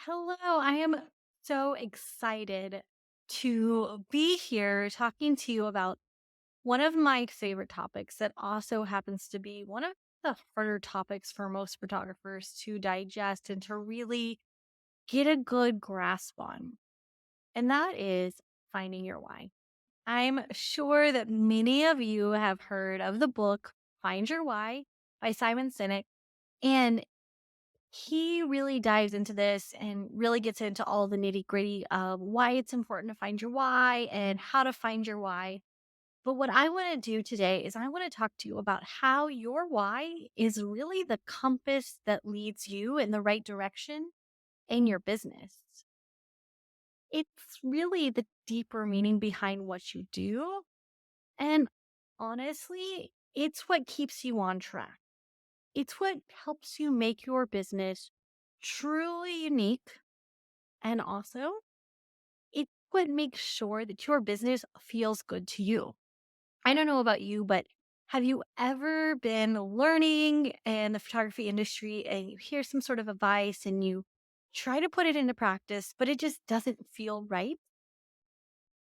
Hello, I am so excited to be here talking to you about one of my favorite topics that also happens to be one of the harder topics for most photographers to digest and to really get a good grasp on. And that is finding your why. I'm sure that many of you have heard of the book Find Your Why by Simon Sinek. And he really dives into this and really gets into all the nitty gritty of why it's important to find your why and how to find your why. But what I want to do today is I want to talk to you about how your why is really the compass that leads you in the right direction in your business. It's really the deeper meaning behind what you do. And honestly, it's what keeps you on track. It's what helps you make your business truly unique. And also, it's what makes sure that your business feels good to you. I don't know about you, but have you ever been learning in the photography industry and you hear some sort of advice and you try to put it into practice, but it just doesn't feel right?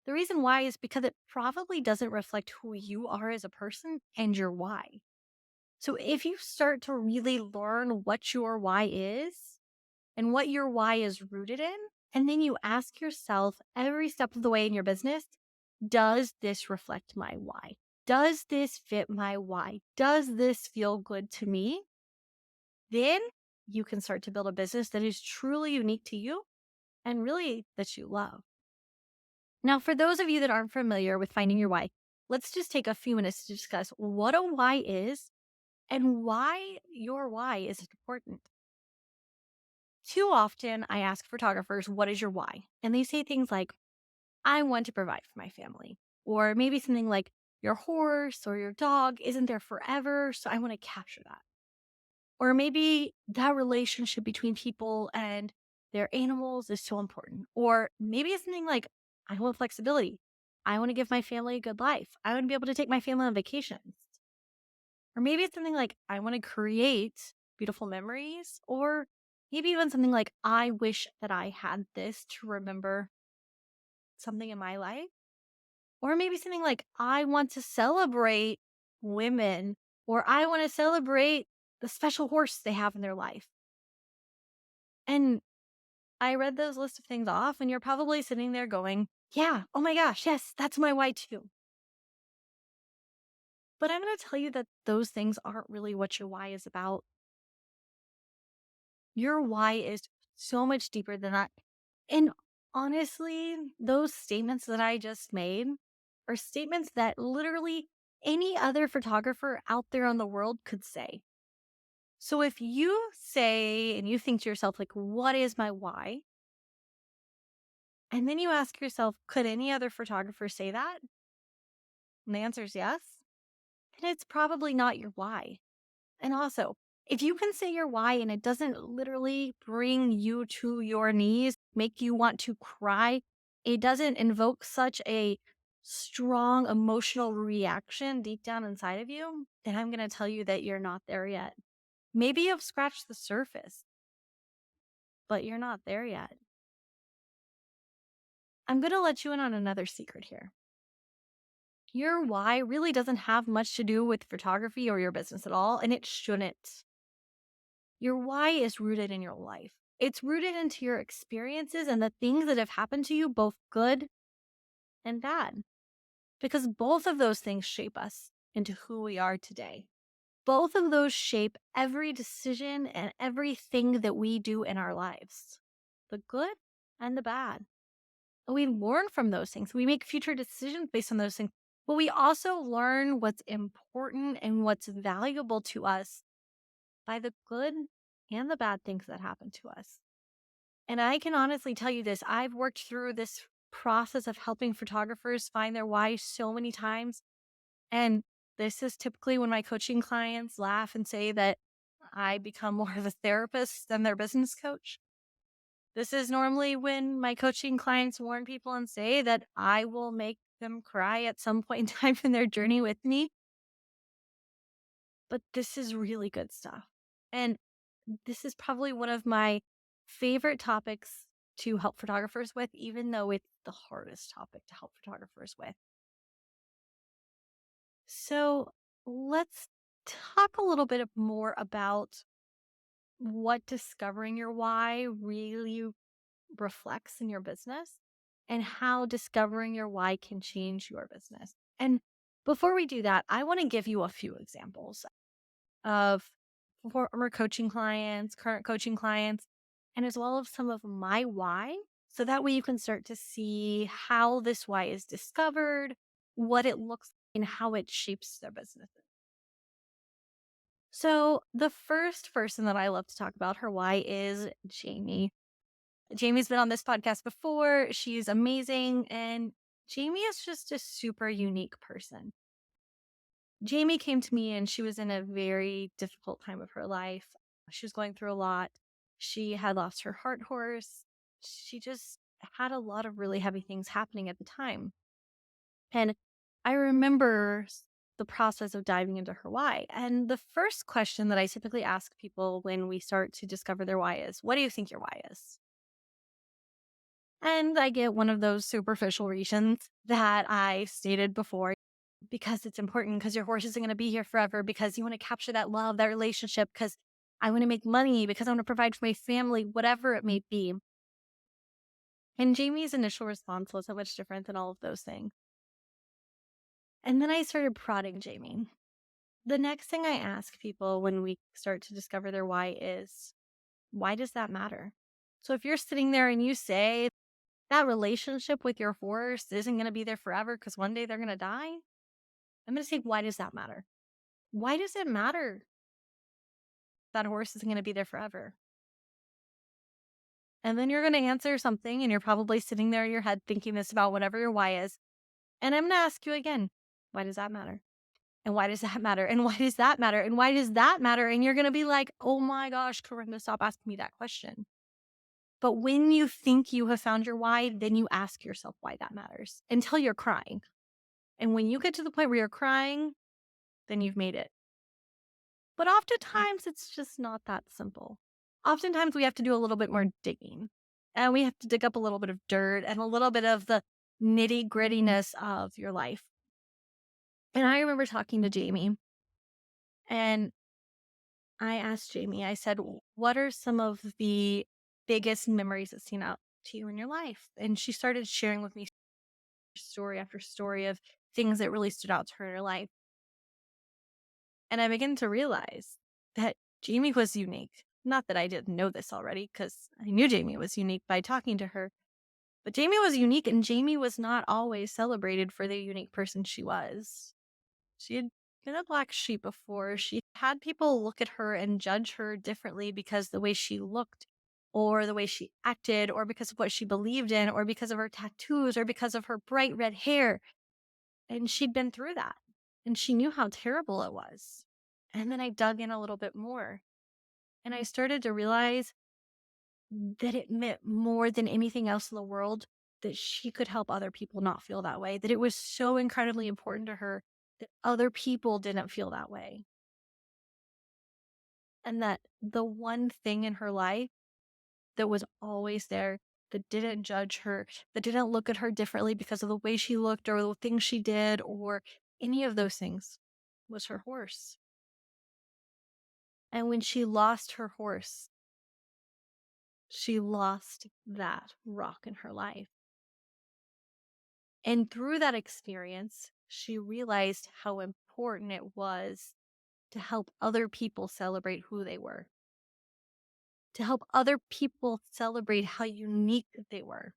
The reason why is because it probably doesn't reflect who you are as a person and your why. So if you start to really learn what your why is, and what your why is rooted in. And then you ask yourself every step of the way in your business, does this reflect my why? Does this fit my why? Does this feel good to me? Then you can start to build a business that is truly unique to you and really that you love. Now, for those of you that aren't familiar with finding your why, let's just take a few minutes to discuss what a why is and why your why is important. Too often, I ask photographers, what is your why? And they say things like, I want to provide for my family. Or maybe something like, your horse or your dog isn't there forever. So I want to capture that. Or maybe that relationship between people and their animals is so important. Or maybe it's something like, I want flexibility. I want to give my family a good life. I want to be able to take my family on vacations. Or maybe it's something like, I want to create beautiful memories. Or maybe even something like, I wish that I had this to remember something in my life. Or maybe something like, I want to celebrate women. Or I want to celebrate the special horse they have in their life. And I read those list of things off, and you're probably sitting there going, yeah, oh my gosh, yes, that's my why too. But I'm going to tell you that those things aren't really what your why is about. Your why is so much deeper than that. And honestly, those statements that I just made are statements that literally any other photographer out there in the world could say. So if you say and you think to yourself, like, what is my why? And then you ask yourself, could any other photographer say that? And the answer is yes. Then it's probably not your why. And also, if you can say your why and it doesn't literally bring you to your knees, make you want to cry, it doesn't invoke such a strong emotional reaction deep down inside of you, then I'm going to tell you that you're not there yet. Maybe you've scratched the surface, but you're not there yet. I'm going to let you in on another secret here. Your why really doesn't have much to do with photography or your business at all, and it shouldn't. Your why is rooted in your life. It's rooted into your experiences and the things that have happened to you, both good and bad, because both of those things shape us into who we are today. Both of those shape every decision and everything that we do in our lives, the good and the bad. And we learn from those things. We make future decisions based on those things, but we also learn what's important and what's valuable to us by the good and the bad things that happen to us. And I can honestly tell you this, I've worked through this process of helping photographers find their why so many times. And this is typically when my coaching clients laugh and say that I become more of a therapist than their business coach. This is normally when my coaching clients warn people and say that I will make them cry at some point in time in their journey with me. But this is really good stuff. And this is probably one of my favorite topics to help photographers with, even though it's the hardest topic to help photographers with. So let's talk a little bit more about what discovering your why really reflects in your business and how discovering your why can change your business. And before we do that, I want to give you a few examples of former coaching clients, current coaching clients, and as well as some of my why. So that way you can start to see how this why is discovered, what it looks like, and how it shapes their businesses. So the first person that I love to talk about her why is Jamie. Jamie's been on this podcast before. She's amazing. And Jamie is just a super unique person. Jamie came to me and she was in a very difficult time of her life. She was going through a lot. She had lost her heart horse. She just had a lot of really heavy things happening at the time. And I remember the process of diving into her why. And the first question that I typically ask people when we start to discover their why is, what do you think your why is? And I get one of those superficial reasons that I stated before because it's important, because your horse isn't going to be here forever, because you want to capture that love, that relationship, because I want to make money, because I want to provide for my family, whatever it may be. And Jamie's initial response wasn't much different than all of those things. And then I started prodding Jamie. The next thing I ask people when we start to discover their why is, why does that matter? So if you're sitting there and you say that relationship with your horse isn't going to be there forever because one day they're going to die, I'm going to say, why does that matter? Why does it matter that horse isn't going to be there forever? And then you're going to answer something and you're probably sitting there in your head thinking this about whatever your why is. And I'm going to ask you again, why does that matter? And why does that matter? And why does that matter? And why does that matter? And you're going to be like, oh my gosh, Corinna, stop asking me that question. But when you think you have found your why, then you ask yourself why that matters until you're crying. And when you get to the point where you're crying, then you've made it. But oftentimes it's just not that simple. Oftentimes we have to do a little bit more digging and we have to dig up a little bit of dirt and a little bit of the nitty grittiness of your life. And I remember talking to Jamie and I asked Jamie, I said, what are some of the biggest memories that stand out to you in your life? And she started sharing with me story after story of things that really stood out to her in her life. And I began to realize that Jamie was unique. Not that I didn't know this already, because I knew Jamie was unique by talking to her. But Jamie was unique, and Jamie was not always celebrated for the unique person she was. She had been a black sheep before. She had people look at her and judge her differently because the way she looked, or the way she acted, or because of what she believed in, or because of her tattoos, or because of her bright red hair. And she'd been through that, and she knew how terrible it was. And then I dug in a little bit more, and I started to realize that it meant more than anything else in the world that she could help other people not feel that way, that it was so incredibly important to her that other people didn't feel that way. And that the one thing in her life that was always there, that didn't judge her, that didn't look at her differently because of the way she looked or the things she did or any of those things, was her horse. And when she lost her horse, she lost that rock in her life. And through that experience, she realized how important it was to help other people celebrate who they were, to help other people celebrate how unique they were.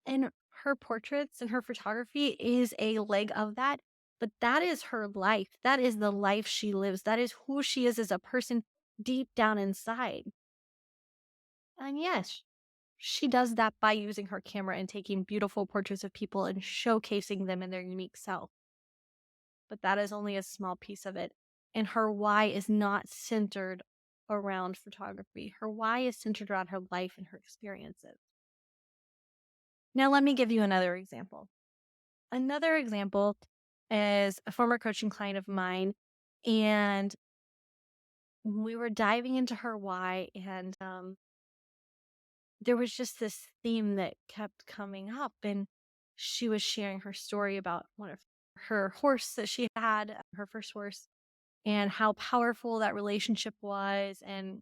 And her portraits and her photography is a leg of that, but that is her life. That is the life she lives. That is who she is as a person deep down inside. And yes, she does that by using her camera and taking beautiful portraits of people and showcasing them in their unique self. But that is only a small piece of it. And her why is not centered around photography. Her why is centered around her life and her experiences. Now, let me give you another example. Another example is a former coaching client of mine, and we were diving into her why, and there was just this theme that kept coming up. And she was sharing her story about one of her horse that she had, her first horse, and how powerful that relationship was, and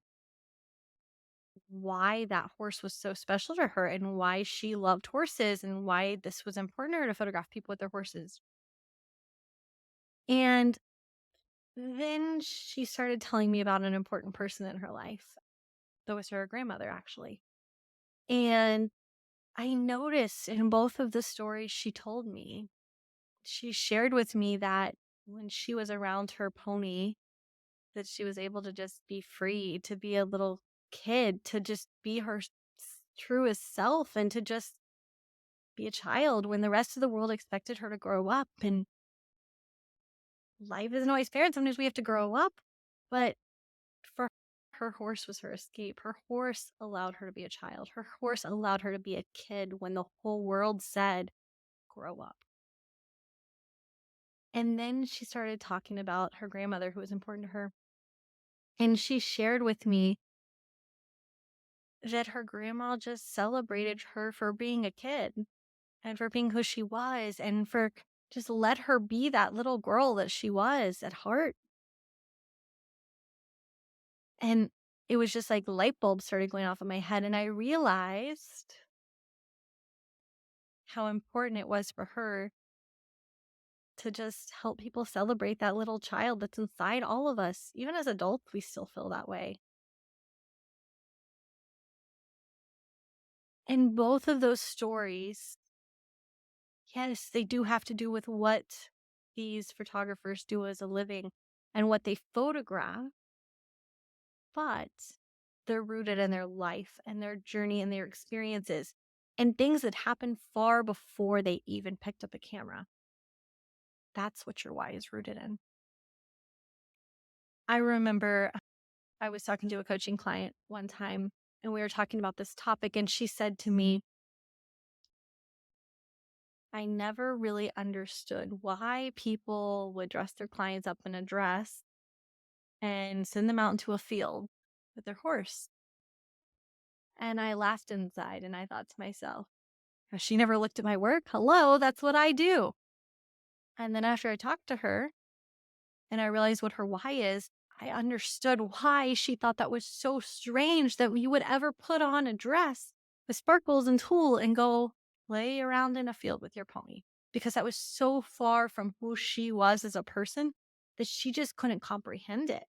why that horse was so special to her, and why she loved horses, and why this was important to her to photograph people with their horses. And then she started telling me about an important person in her life. That was her grandmother, actually. And I noticed in both of the stories she told me, she shared with me that when she was around her pony, that she was able to just be free, to be a little kid, to just be her truest self, and to just be a child when the rest of the world expected her to grow up. And life isn't always fair, and sometimes we have to grow up. But for her horse was her escape. Her horse allowed her to be a child. Her horse allowed her to be a kid when the whole world said, grow up. And then she started talking about her grandmother, who was important to her. And she shared with me that her grandma just celebrated her for being a kid and for being who she was, and for just let her be that little girl that she was at heart. And it was just like light bulbs started going off in my head. And I realized how important it was for her to just help people celebrate that little child that's inside all of us. Even as adults, we still feel that way. And both of those stories, yes, they do have to do with what these photographers do as a living and what they photograph, but they're rooted in their life and their journey and their experiences and things that happened far before they even picked up a camera. That's what your why is rooted in. I remember I was talking to a coaching client one time, and we were talking about this topic, and she said to me, I never really understood why people would dress their clients up in a dress and send them out into a field with their horse. And I laughed inside, and I thought to myself, she never looked at my work. Hello, that's what I do. And then after I talked to her and I realized what her why is, I understood why she thought that was so strange that you would ever put on a dress with sparkles and tulle and go play around in a field with your pony. Because that was so far from who she was as a person that she just couldn't comprehend it.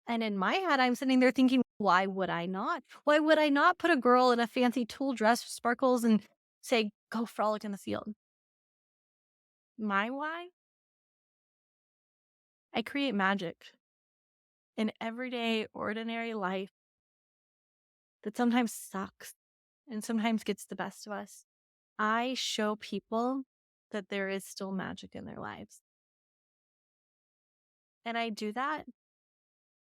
And in my head, I'm sitting there thinking, why would I not? Why would I not put a girl in a fancy tulle dress with sparkles and say, go frolic in the field? My why? I create magic in everyday, ordinary life that sometimes sucks and sometimes gets the best of us. I show people that there is still magic in their lives. And I do that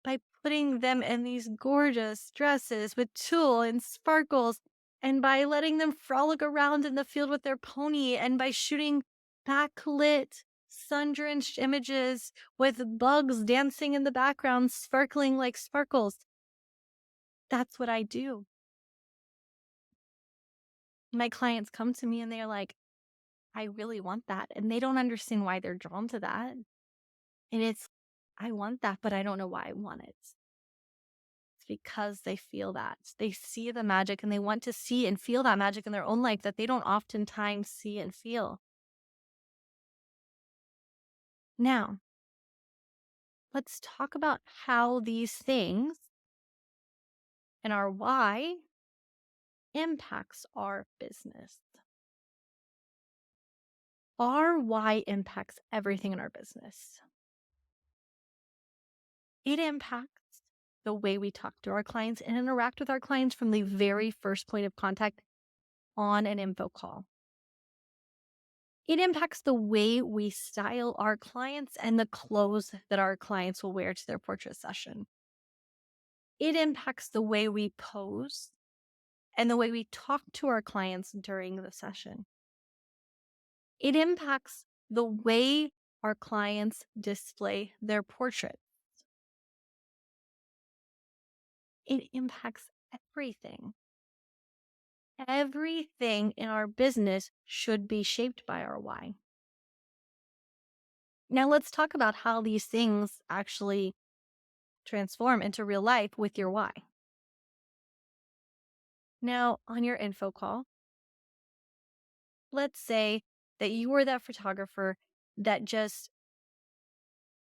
by putting them in these gorgeous dresses with tulle and sparkles, and by letting them frolic around in the field with their pony, and by shooting backlit, sun-drenched images with bugs dancing in the background, sparkling like sparkles. That's what I do. My clients come to me and they're like, I really want that. And they don't understand why they're drawn to that. And it's, I want that, but I don't know why I want it. It's because they feel that. They see the magic and they want to see and feel that magic in their own life that they don't oftentimes see and feel. Now, let's talk about how these things and our why impacts our business. Our why impacts everything in our business. It impacts the way we talk to our clients and interact with our clients from the very first point of contact on an info call. It impacts the way we style our clients and the clothes that our clients will wear to their portrait session. It impacts the way we pose and the way we talk to our clients during the session. It impacts the way our clients display their portraits. it impacts everything. Everything in our business should be shaped by our why. Now, let's talk about how these things actually transform into real life with your why. Now, on your info call, let's say that you were that photographer that just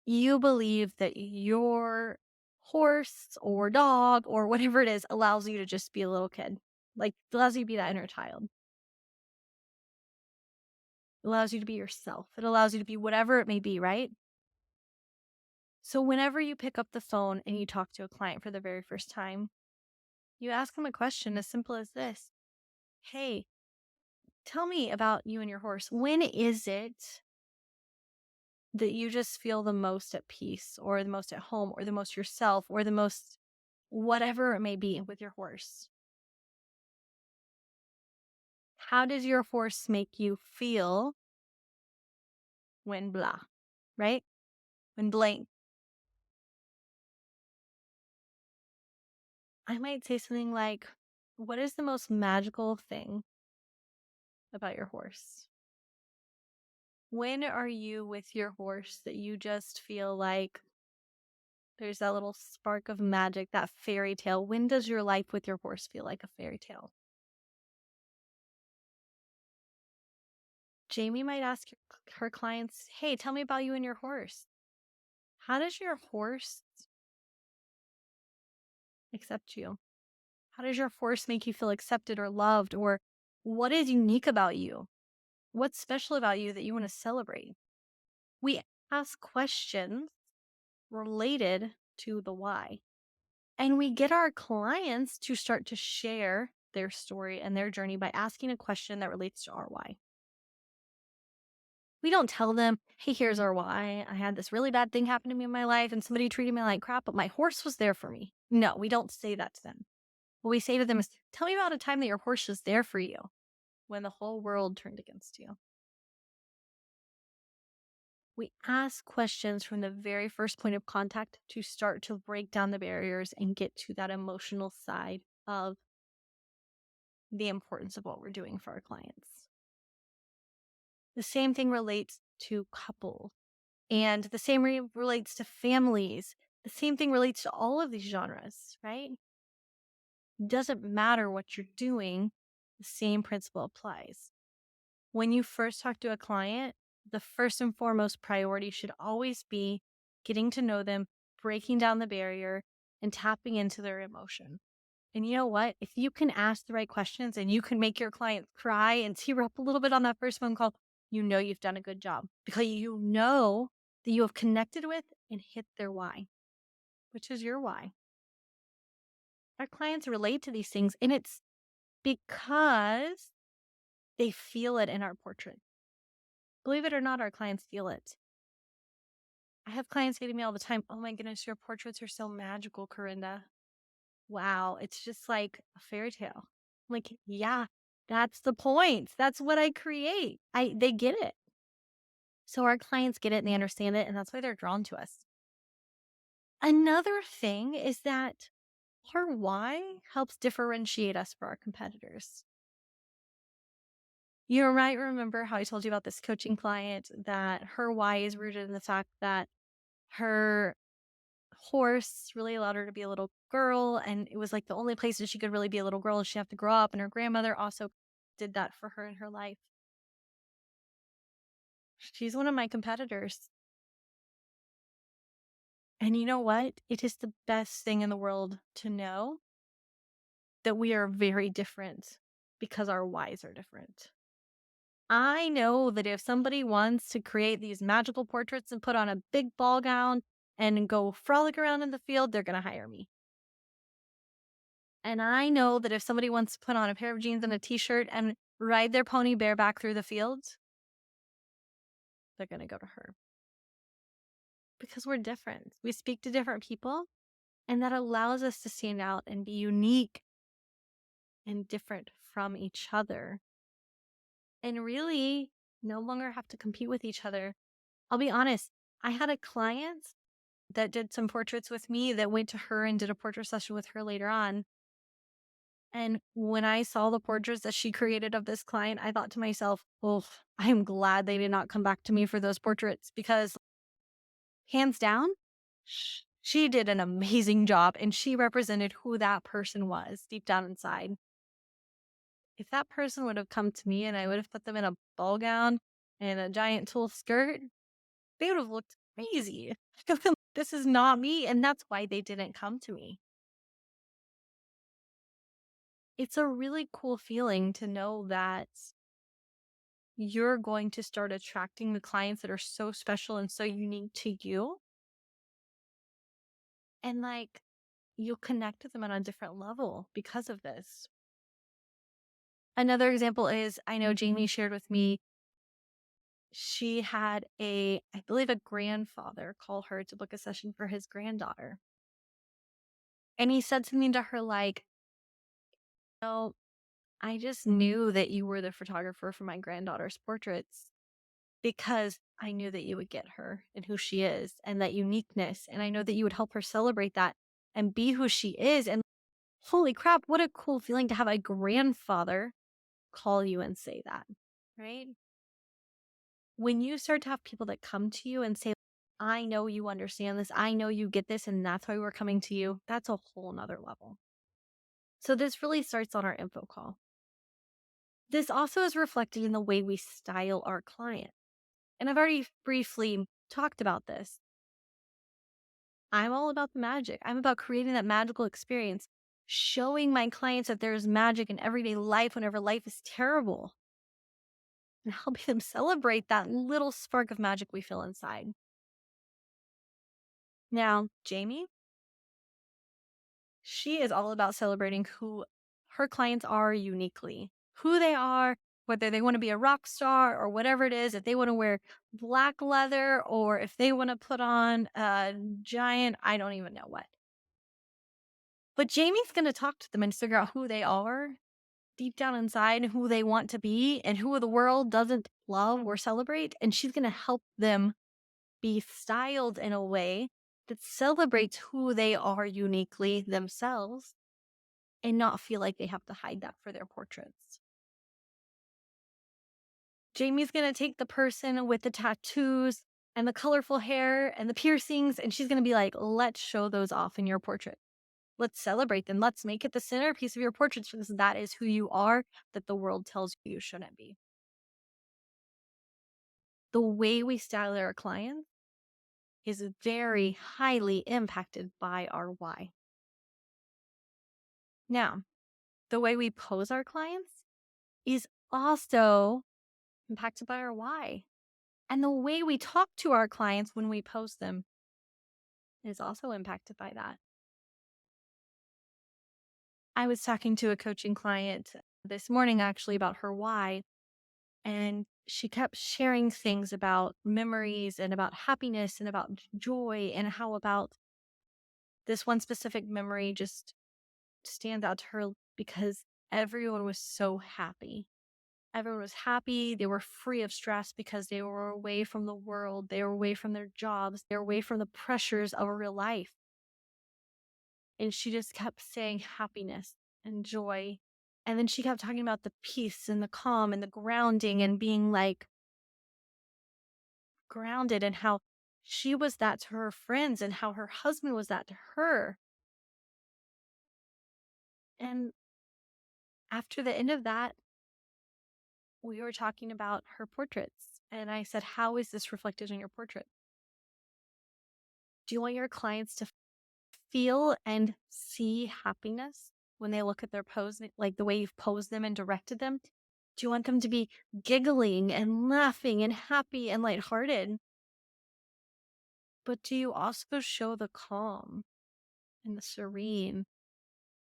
you believe that your horse or dog or whatever it is allows you to just be a little kid. Like, allows you to be that inner child. It allows you to be yourself. It allows you to be whatever it may be, right? So whenever you pick up the phone and you talk to a client for the very first time, you ask them a question as simple as this. Hey, tell me about you and your horse. When is it that you just feel the most at peace or the most at home or the most yourself or the most whatever it may be with your horse? How does your horse make you feel when blah, right? When blank. I might say something like, what is the most magical thing about your horse? When are you with your horse that you just feel like there's that little spark of magic, that fairy tale? When does your life with your horse feel like a fairy tale? Jamie might ask her clients, hey, tell me about you and your horse. How does your horse accept you? How does your horse make you feel accepted or loved? Or what is unique about you? What's special about you that you want to celebrate? We ask questions related to the why. And we get our clients to start to share their story and their journey by asking a question that relates to our why. We don't tell them, hey, here's our why. I had this really bad thing happen to me in my life and somebody treated me like crap, but my horse was there for me. No, we don't say that to them. What we say to them is, tell me about a time that your horse was there for you when the whole world turned against you. We ask questions from the very first point of contact to start to break down the barriers and get to that emotional side of the importance of what we're doing for our clients. The same thing relates to couples, and the same relates to families. The same thing relates to all of these genres, right? Doesn't matter what you're doing, the same principle applies. When you first talk to a client, the first and foremost priority should always be getting to know them, breaking down the barrier, and tapping into their emotion. And you know what? If you can ask the right questions and you can make your client cry and tear up a little bit on that first phone call, you know you've done a good job because you know that you have connected with and hit their why, which is your why. Our clients relate to these things, and it's because they feel it in our portrait. Believe it or not, our clients feel it. I have clients say to me all the time, oh my goodness, your portraits are so magical, Corinda. Wow, it's just like a fairy tale. I'm like, yeah, that's the point. That's what I create. They get it. So our clients get it and they understand it, and that's why they're drawn to us. Another thing is that our why helps differentiate us for our competitors. You might remember how I told you about this coaching client that her why is rooted in the fact that her horse really allowed her to be a little girl, and it was like the only place that she could really be a little girl is she have to grow up, and her grandmother also did that for her in her life. She's one of my competitors. And you know what? It is the best thing in the world to know that we are very different because our whys are different. I know that if somebody wants to create these magical portraits and put on a big ball gown and go frolic around in the field, they're going to hire me. And I know that if somebody wants to put on a pair of jeans and a t-shirt and ride their pony bareback through the fields, they're going to go to her. Because we're different. We speak to different people, and that allows us to stand out and be unique and different from each other. And really no longer have to compete with each other. I'll be honest, I had a client that did some portraits with me that went to her and did a portrait session with her later on. And when I saw the portraits that she created of this client, I thought to myself, oh, I'm glad they did not come back to me for those portraits because hands down, she did an amazing job and she represented who that person was deep down inside. If that person would have come to me and I would have put them in a ball gown and a giant tulle skirt, they would have looked crazy. This is not me. And that's why they didn't come to me. It's a really cool feeling to know that you're going to start attracting the clients that are so special and so unique to you. And like you'll connect with them on a different level because of this. Another example is I know Jamie shared with me, she had I believe a grandfather call her to book a session for his granddaughter. And he said something to her like, "Oh, I just knew that you were the photographer for my granddaughter's portraits because I knew that you would get her and who she is and that uniqueness. And I know that you would help her celebrate that and be who she is." And holy crap, what a cool feeling to have a grandfather call you and say that, right? When you start to have people that come to you and say, I know you understand this, I know you get this, and that's why we're coming to you, that's a whole nother level. So this really starts on our info call. This also is reflected in the way we style our client. And I've already briefly talked about this. I'm all about the magic. I'm about creating that magical experience, showing my clients that there's magic in everyday life whenever life is terrible, and helping them celebrate that little spark of magic we feel inside. Now, Jamie, she is all about celebrating who her clients are uniquely, who they are, whether they want to be a rock star or whatever it is, if they want to wear black leather or if they want to put on a giant, I don't even know what. But Jamie's going to talk to them and figure out who they are deep down inside, who they want to be, and who the world doesn't love or celebrate. And she's going to help them be styled in a way that celebrates who they are uniquely themselves and not feel like they have to hide that for their portraits. Jamie's going to take the person with the tattoos and the colorful hair and the piercings, and she's going to be like, let's show those off in your portrait. Let's celebrate them. Let's make it the centerpiece of your portraits because that is who you are that the world tells you you shouldn't be. The way we style our clients is very highly impacted by our why. Now, the way we pose our clients is also impacted by our why. And the way we talk to our clients when we pose them is also impacted by that. I was talking to a coaching client this morning actually about her why, and she kept sharing things about memories and about happiness and about joy and how about this one specific memory just stands out to her because everyone was so happy. Everyone was happy. They were free of stress because they were away from the world. They were away from their jobs. They were away from the pressures of a real life. And she just kept saying happiness and joy. And then she kept talking about the peace and the calm and the grounding and being like grounded and how she was that to her friends and how her husband was that to her. And after the end of that, we were talking about her portraits. And I said, how is this reflected in your portrait? Do you want your clients to feel and see happiness when they look at their pose, like the way you've posed them and directed them? Do you want them to be giggling and laughing and happy and lighthearted? But do you also show the calm and the serene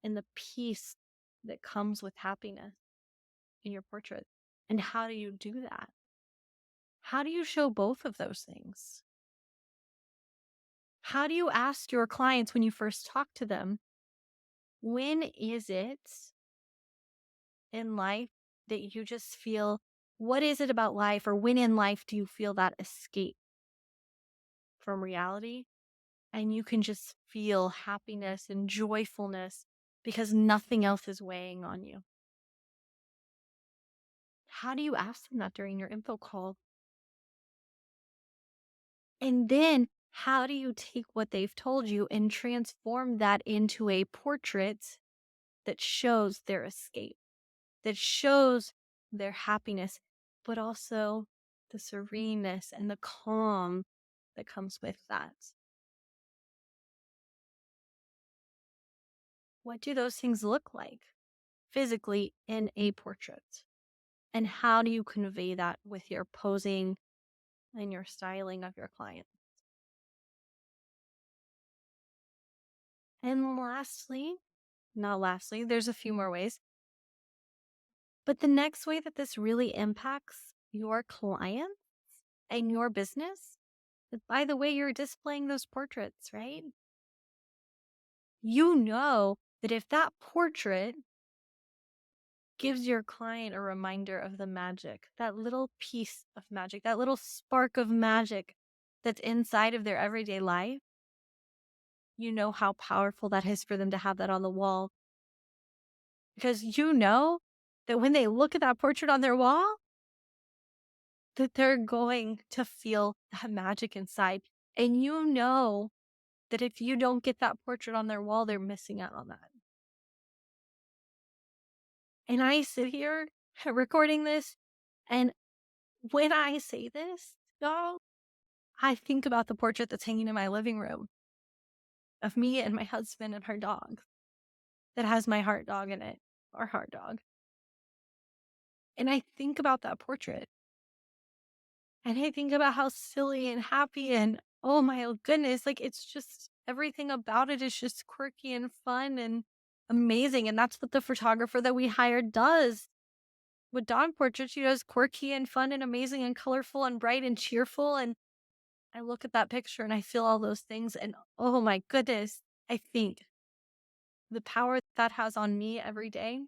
and the peace that comes with happiness in your portrait? And how do you do that? How do you show both of those things? How do you ask your clients when you first talk to them, when is it in life that you just feel, what is it about life, or when in life do you feel that escape from reality and you can just feel happiness and joyfulness because nothing else is weighing on you. How do you ask them that during your info call? And then how do you take what they've told you and transform that into a portrait that shows their escape, that shows their happiness, but also the sereneness and the calm that comes with that? What do those things look like physically in a portrait? And how do you convey that with your posing and your styling of your client? And lastly, not lastly, there's a few more ways. But the next way that this really impacts your clients and your business is by the way you're displaying those portraits, right? You know that if that portrait gives your client a reminder of the magic, that little piece of magic, that little spark of magic that's inside of their everyday life, you know how powerful that is for them to have that on the wall. Because you know that when they look at that portrait on their wall, that they're going to feel that magic inside. And you know that if you don't get that portrait on their wall, they're missing out on that. And I sit here recording this, and when I say this, y'all, I think about the portrait that's hanging in my living room of me and my husband and our dog that has my heart dog in it, our heart dog. And I think about that portrait and I think about how silly and happy and oh my goodness, like it's just everything about it is just quirky and fun and amazing. And that's what the photographer that we hired does. With dog portraits, she does quirky and fun and amazing and colorful and bright and cheerful. And I look at that picture and I feel all those things. And oh my goodness, I think the power that has on me every day.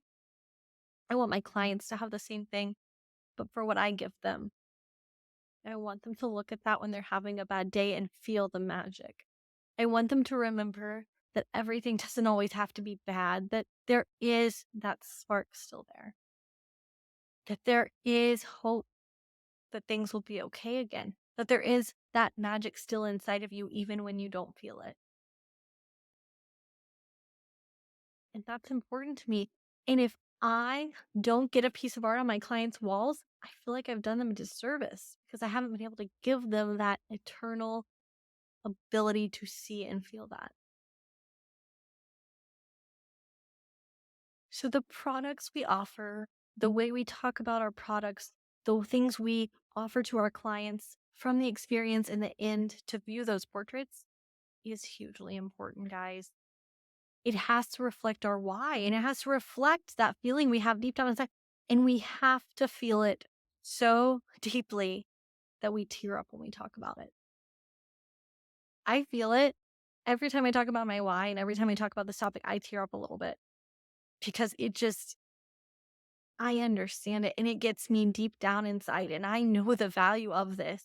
I want my clients to have the same thing, but for what I give them. I want them to look at that when they're having a bad day and feel the magic. I want them to remember that everything doesn't always have to be bad, that there is that spark still there, that there is hope that things will be okay again, that there is that magic still inside of you, even when you don't feel it. And that's important to me. And if I don't get a piece of art on my clients' walls, I feel like I've done them a disservice because I haven't been able to give them that eternal ability to see and feel that. So, the products we offer, the way we talk about our products, the things we offer to our clients from the experience in the end to view those portraits is hugely important, guys. It has to reflect our why and it has to reflect that feeling we have deep down inside. And we have to feel it so deeply that we tear up when we talk about it. I feel it every time I talk about my why and every time I talk about this topic, I tear up a little bit because it just, I understand it and it gets me deep down inside. And I know the value of this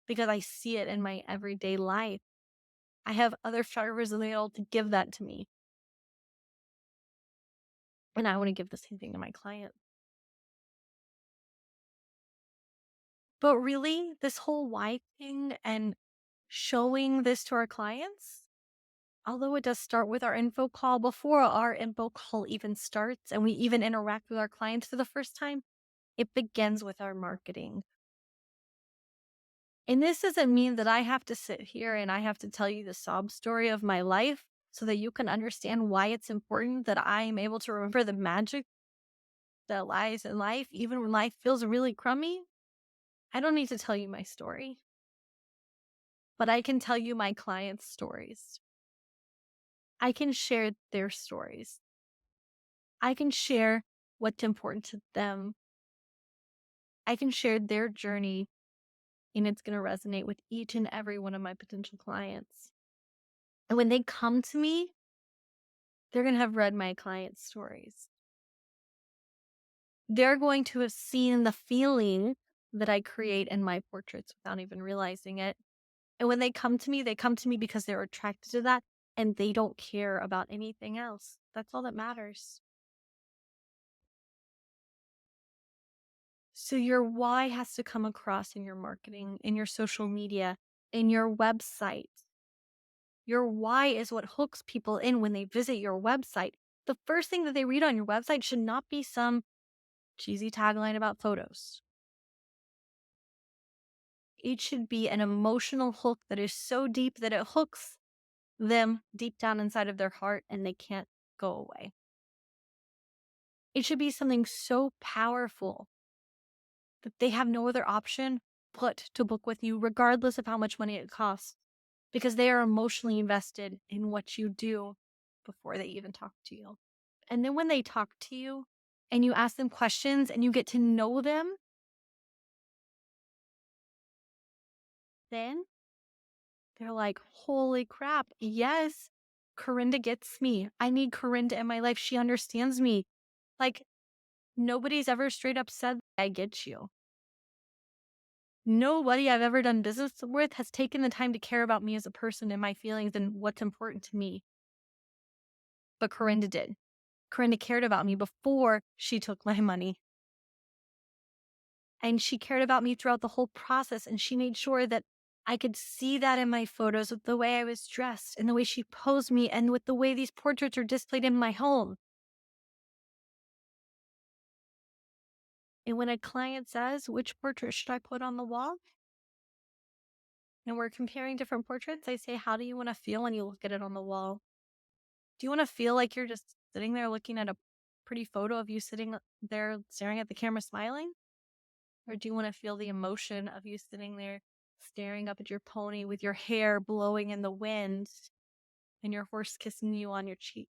because I see it in my everyday life. I have other photographers available to give that to me. And I want to give the same thing to my clients. But really, this whole why thing and showing this to our clients, although it does start with our info call, before our info call even starts and we even interact with our clients for the first time, it begins with our marketing. And this doesn't mean that I have to sit here and I have to tell you the sob story of my life so that you can understand why it's important that I am able to remember the magic that lies in life, even when life feels really crummy. I don't need to tell you my story, but I can tell you my clients' stories. I can share their stories. I can share what's important to them. I can share their journey, and it's going to resonate with each and every one of my potential clients. And when they come to me, they're going to have read my clients' stories. They're going to have seen the feeling that I create in my portraits without even realizing it. And when they come to me because they're attracted to that and they don't care about anything else. That's all that matters. So your why has to come across in your marketing, in your social media, in your website. Your why is what hooks people in when they visit your website. The first thing that they read on your website should not be some cheesy tagline about photos. It should be an emotional hook that is so deep that it hooks them deep down inside of their heart and they can't go away. It should be something so powerful that they have no other option but to book with you, regardless of how much money it costs, because they are emotionally invested in what you do before they even talk to you. And then when they talk to you and you ask them questions and you get to know them, then they're like, holy crap, yes, Corinda gets me. I need Corinda in my life. She understands me. Like, nobody's ever straight up said, I get you. Nobody I've ever done business with has taken the time to care about me as a person and my feelings and what's important to me. But Corinda did. Corinda cared about me before she took my money. And she cared about me throughout the whole process. And she made sure that I could see that in my photos with the way I was dressed and the way she posed me and with the way these portraits are displayed in my home. And when a client says, which portrait should I put on the wall? And we're comparing different portraits, I say, how do you want to feel when you look at it on the wall? Do you want to feel like you're just sitting there looking at a pretty photo of you sitting there staring at the camera smiling? Or do you want to feel the emotion of you sitting there staring up at your pony with your hair blowing in the wind and your horse kissing you on your cheek?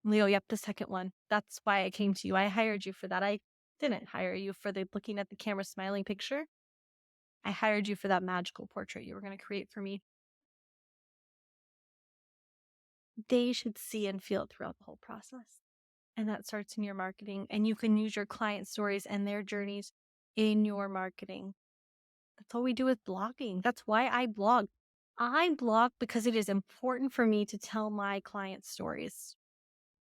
Leo, yep, the second one. That's why I came to you. I hired you for that. I didn't hire you for the looking at the camera smiling picture. I hired you for that magical portrait you were going to create for me. They should see and feel it throughout the whole process. And that starts in your marketing. And you can use your client stories and their journeys in your marketing. That's all we do with blogging. That's why I blog. I blog because it is important for me to tell my client stories.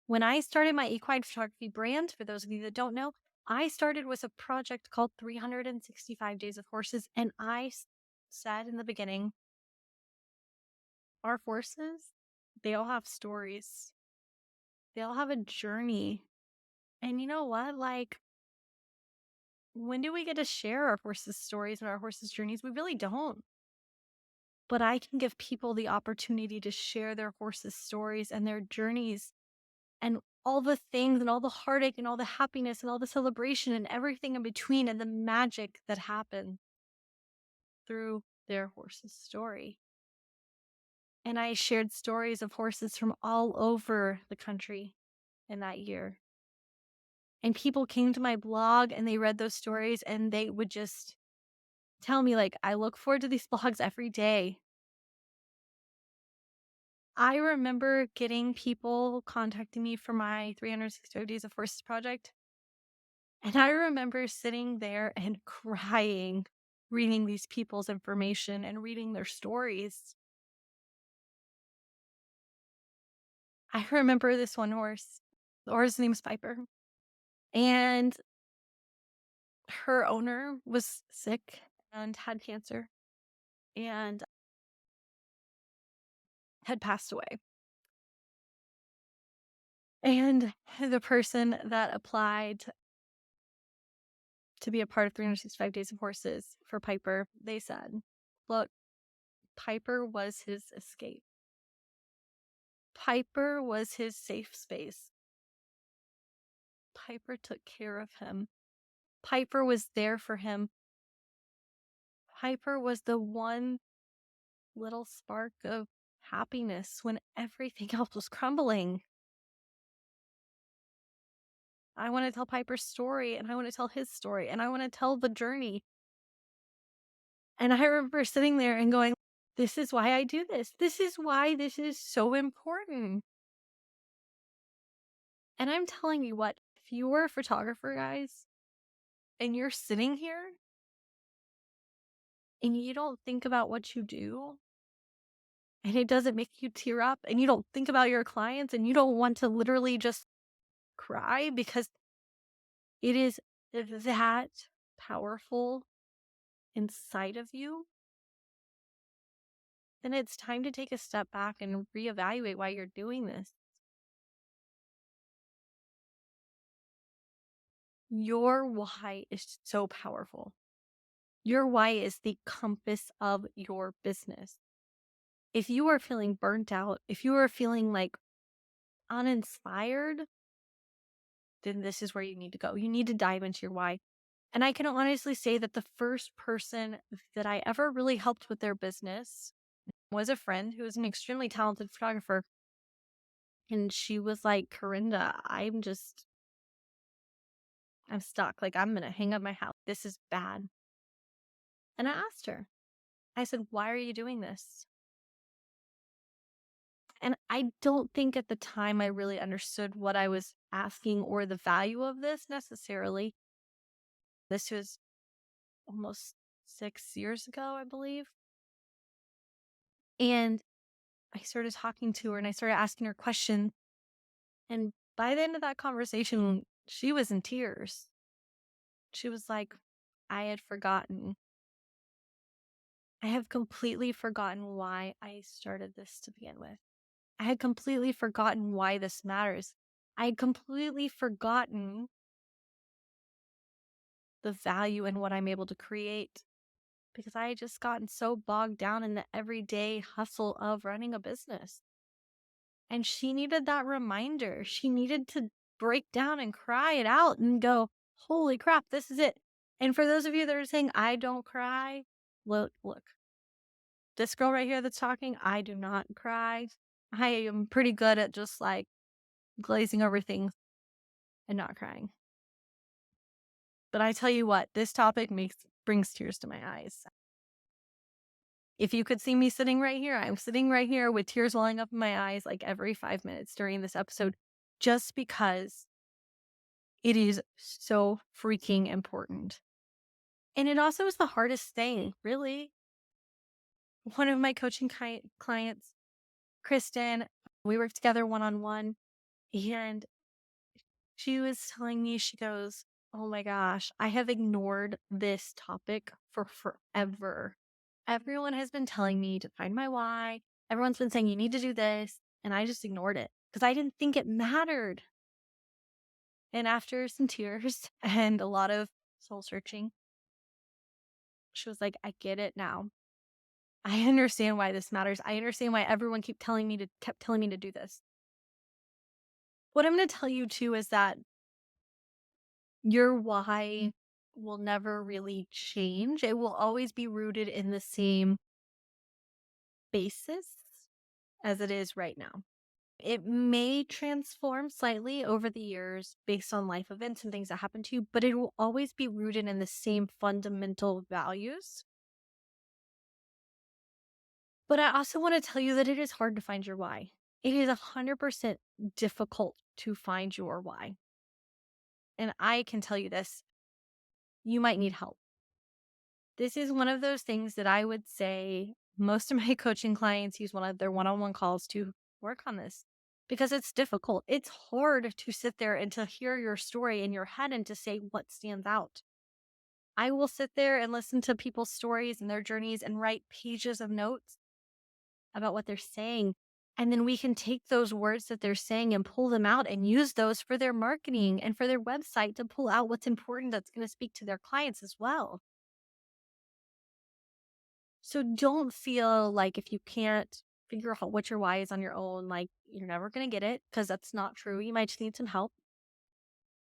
When I started my equine photography brand, for those of you that don't know, I started with a project called 365 Days of Horses. And I said in the beginning, our horses, they all have stories. They all have a journey. And you know what? Like, when do we get to share our horses' stories and our horses' journeys? We really don't. But I can give people the opportunity to share their horses' stories and their journeys and all the things and all the heartache and all the happiness and all the celebration and everything in between and the magic that happened through their horse's story. And I shared stories of horses from all over the country in that year. And people came to my blog and they read those stories and they would just tell me, like, I look forward to these blogs every day. I remember getting people contacting me for my 365 Days of Horses project. And I remember sitting there and crying, reading these people's information and reading their stories. I remember this one horse. The horse's name is Piper. And her owner was sick and had cancer and had passed away. And the person that applied to be a part of 365 Days of Horses for Piper, they said, look, Piper was his escape. Piper was his safe space. Piper took care of him. Piper was there for him. Piper was the one little spark of happiness when everything else was crumbling. I want to tell Piper's story and I want to tell his story and I want to tell the journey. And I remember sitting there and going, this is why I do this. This is why this is so important. And I'm telling you what, if you're a photographer, guys, and you're sitting here and you don't think about what you do and it doesn't make you tear up and you don't think about your clients and you don't want to literally just cry because it is that powerful inside of you, then it's time to take a step back and reevaluate why you're doing this. Your why is so powerful. Your why is the compass of your business. If you are feeling burnt out, if you are feeling like uninspired, then this is where you need to go. You need to dive into your why. And I can honestly say that the first person that I ever really helped with their business was a friend who was an extremely talented photographer. And she was like, Corinda, I'm stuck. Like, I'm going to hang up my house. This is bad. And I asked her, I said, why are you doing this? And I don't think at the time I really understood what I was asking or the value of this necessarily. This was almost 6 years ago, I believe. And I started talking to her and I started asking her questions. And by the end of that conversation, she was in tears. She was like, I had forgotten. I have completely forgotten why I started this to begin with. I had completely forgotten why this matters. I had completely forgotten the value in what I'm able to create because I had just gotten so bogged down in the everyday hustle of running a business. And she needed that reminder. She needed to break down and cry it out and go, holy crap, this is it. And for those of you that are saying, I don't cry, look, this girl right here that's talking, I do not cry. I am pretty good at just like glazing over things and not crying. But I tell you what, this topic brings tears to my eyes. If you could see me sitting right here, I'm sitting right here with tears welling up in my eyes like every 5 minutes during this episode, just because it is so freaking important. And it also is the hardest thing, really. One of my coaching clients, Kristen, we worked together one-on-one, and she was telling me, she goes, oh my gosh, I have ignored this topic for forever. Everyone has been telling me to find my why. Everyone's been saying you need to do this. And I just ignored it because I didn't think it mattered. And after some tears and a lot of soul searching, she was like, I get it now. I understand why this matters. I understand why everyone kept telling me to do this. What I'm going to tell you too is that your why will never really change. It will always be rooted in the same basis as it is right now. It may transform slightly over the years based on life events and things that happen to you, but it will always be rooted in the same fundamental values. But I also want to tell you that it is hard to find your why. It is 100% difficult to find your why. And I can tell you this, you might need help. This is one of those things that I would say most of my coaching clients use one of their one-on-one calls to work on this because it's difficult. It's hard to sit there and to hear your story in your head and to say what stands out. I will sit there and listen to people's stories and their journeys and write pages of notes about what they're saying. And then we can take those words that they're saying and pull them out and use those for their marketing and for their website to pull out what's important that's going to speak to their clients as well. So don't feel like if you can't figure out what your why is on your own, like you're never going to get it, because that's not true. You might just need some help.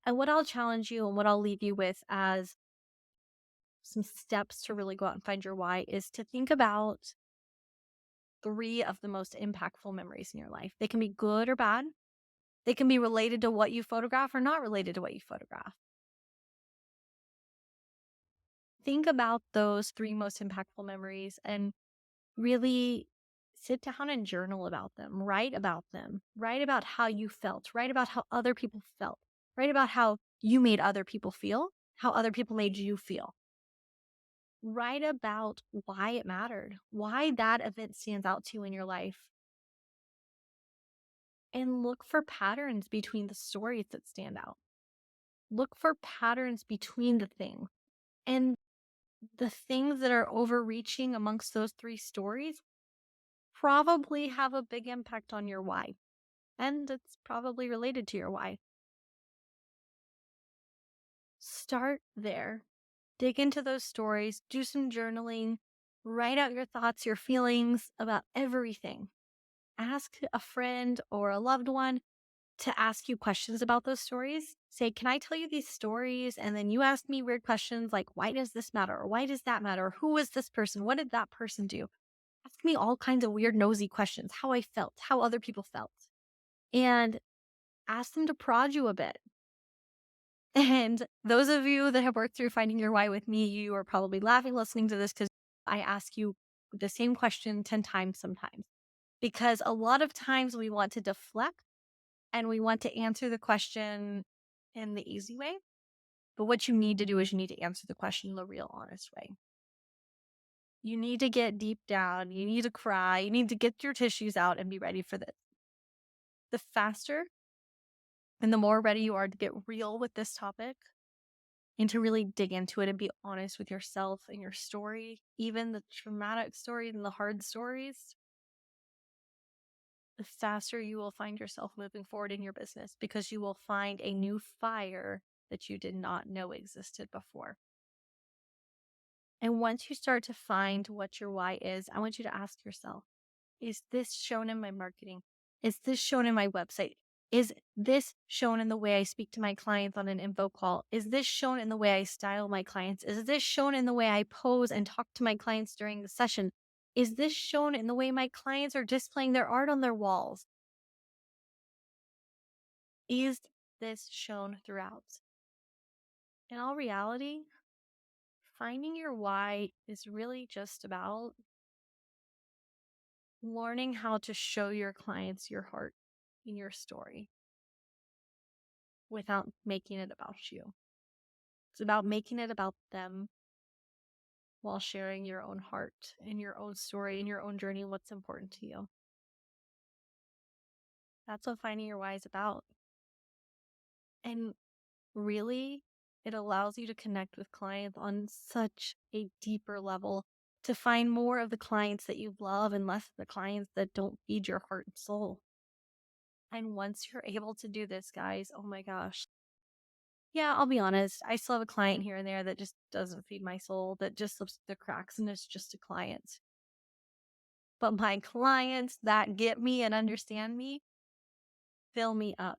And what I'll challenge you and what I'll leave you with as some steps to really go out and find your why is to think about 3 of the most impactful memories in your life. They can be good or bad. They can be related to what you photograph or not related to what you photograph. Think about those 3 most impactful memories and really sit down and journal about them. Write about them. Write about how you felt. Write about how other people felt. Write about how you made other people feel, how other people made you feel. Write about why it mattered, why that event stands out to you in your life, and look for patterns between the stories that stand out. Look for patterns between the things. And the things that are overreaching amongst those three stories probably have a big impact on your why. And it's probably related to your why. Start there. Dig into those stories, do some journaling, write out your thoughts, your feelings about everything. Ask a friend or a loved one to ask you questions about those stories. Say, can I tell you these stories? And then you ask me weird questions like, why does this matter? Or why does that matter? Or who was this person? What did that person do? Ask me all kinds of weird, nosy questions, how I felt, how other people felt. And ask them to prod you a bit. And those of you that have worked through finding your why with me, you are probably laughing listening to this because I ask you the same question 10 times sometimes. Because a lot of times we want to deflect and we want to answer the question in the easy way. But what you need to do is you need to answer the question in the real, honest way. You need to get deep down. You need to cry. You need to get your tissues out and be ready for this. The faster and the more ready you are to get real with this topic and to really dig into it and be honest with yourself and your story, even the traumatic stories and the hard stories, the faster you will find yourself moving forward in your business because you will find a new fire that you did not know existed before. And once you start to find what your why is, I want you to ask yourself, is this shown in my marketing? Is this shown in my website? Is this shown in the way I speak to my clients on an info call? Is this shown in the way I style my clients? Is this shown in the way I pose and talk to my clients during the session? Is this shown in the way my clients are displaying their art on their walls? Is this shown throughout? In all reality, finding your why is really just about learning how to show your clients your heart in your story without making it about you. It's about making it about them while sharing your own heart and your own story and your own journey, what's important to you. That's what finding your why is about. And really, it allows you to connect with clients on such a deeper level, to find more of the clients that you love and less of the clients that don't feed your heart and soul. And once you're able to do this, guys, oh my gosh. Yeah, I'll be honest. I still have a client here and there that just doesn't feed my soul, that just slips through the cracks and is just a client. But my clients that get me and understand me fill me up.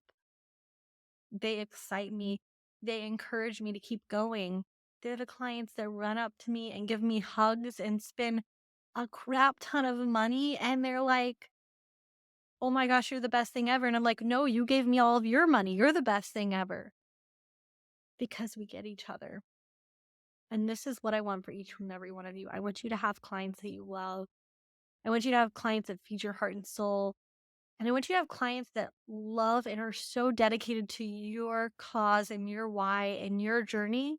They excite me. They encourage me to keep going. They're the clients that run up to me and give me hugs and spend a crap ton of money. And they're like, oh my gosh, you're the best thing ever. And I'm like, no, you gave me all of your money. You're the best thing ever. Because we get each other. And this is what I want for each and every one of you. I want you to have clients that you love. I want you to have clients that feed your heart and soul. And I want you to have clients that love and are so dedicated to your cause and your why and your journey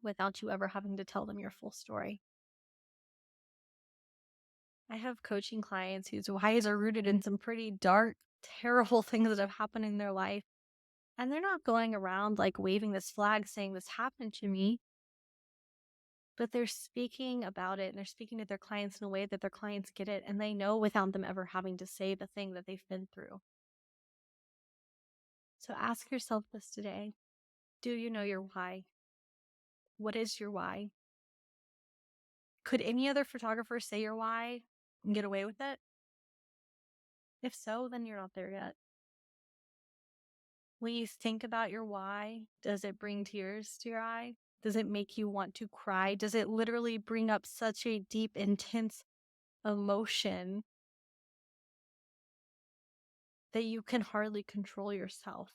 without you ever having to tell them your full story. I have coaching clients whose whys are rooted in some pretty dark, terrible things that have happened in their life. And they're not going around like waving this flag saying this happened to me, but they're speaking about it and they're speaking to their clients in a way that their clients get it and they know without them ever having to say the thing that they've been through. So ask yourself this today. Do you know your why? What is your why? Could any other photographer say your why and get away with it? If so, then you're not there yet. When you think about your why, does it bring tears to your eye? Does it make you want to cry? Does it literally bring up such a deep, intense emotion that you can hardly control yourself?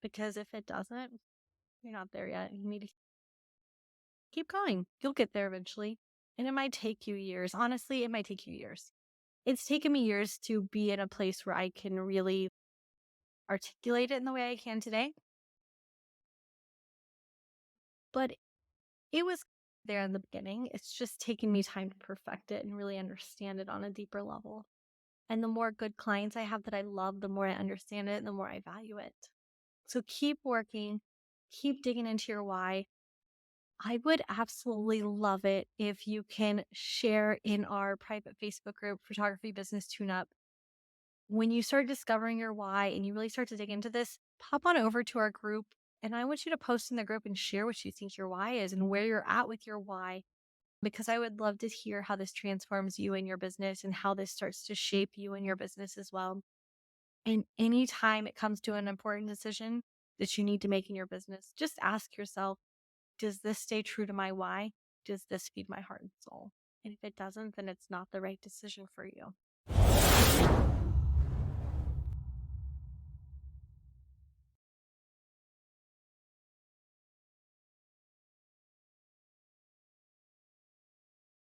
Because if it doesn't, you're not there yet. You need to keep going. You'll get there eventually. And it might take you years. Honestly, it might take you years. It's taken me years to be in a place where I can really articulate it in the way I can today. But It was there in the beginning. It's just taken me time to perfect it and really understand it on a deeper level. And the more good clients I have that I love, the more I understand it and the more I value it. So keep working, keep digging into your why. I would absolutely love it if you can share in our private Facebook group, Photography Business Tune Up. When you start discovering your why and you really start to dig into this, pop on over to our group. And I want you to post in the group and share what you think your why is and where you're at with your why, because I would love to hear how this transforms you and your business and how this starts to shape you and your business as well. And anytime it comes to an important decision that you need to make in your business, just ask yourself, does this stay true to my why? Does this feed my heart and soul? And if it doesn't, then it's not the right decision for you.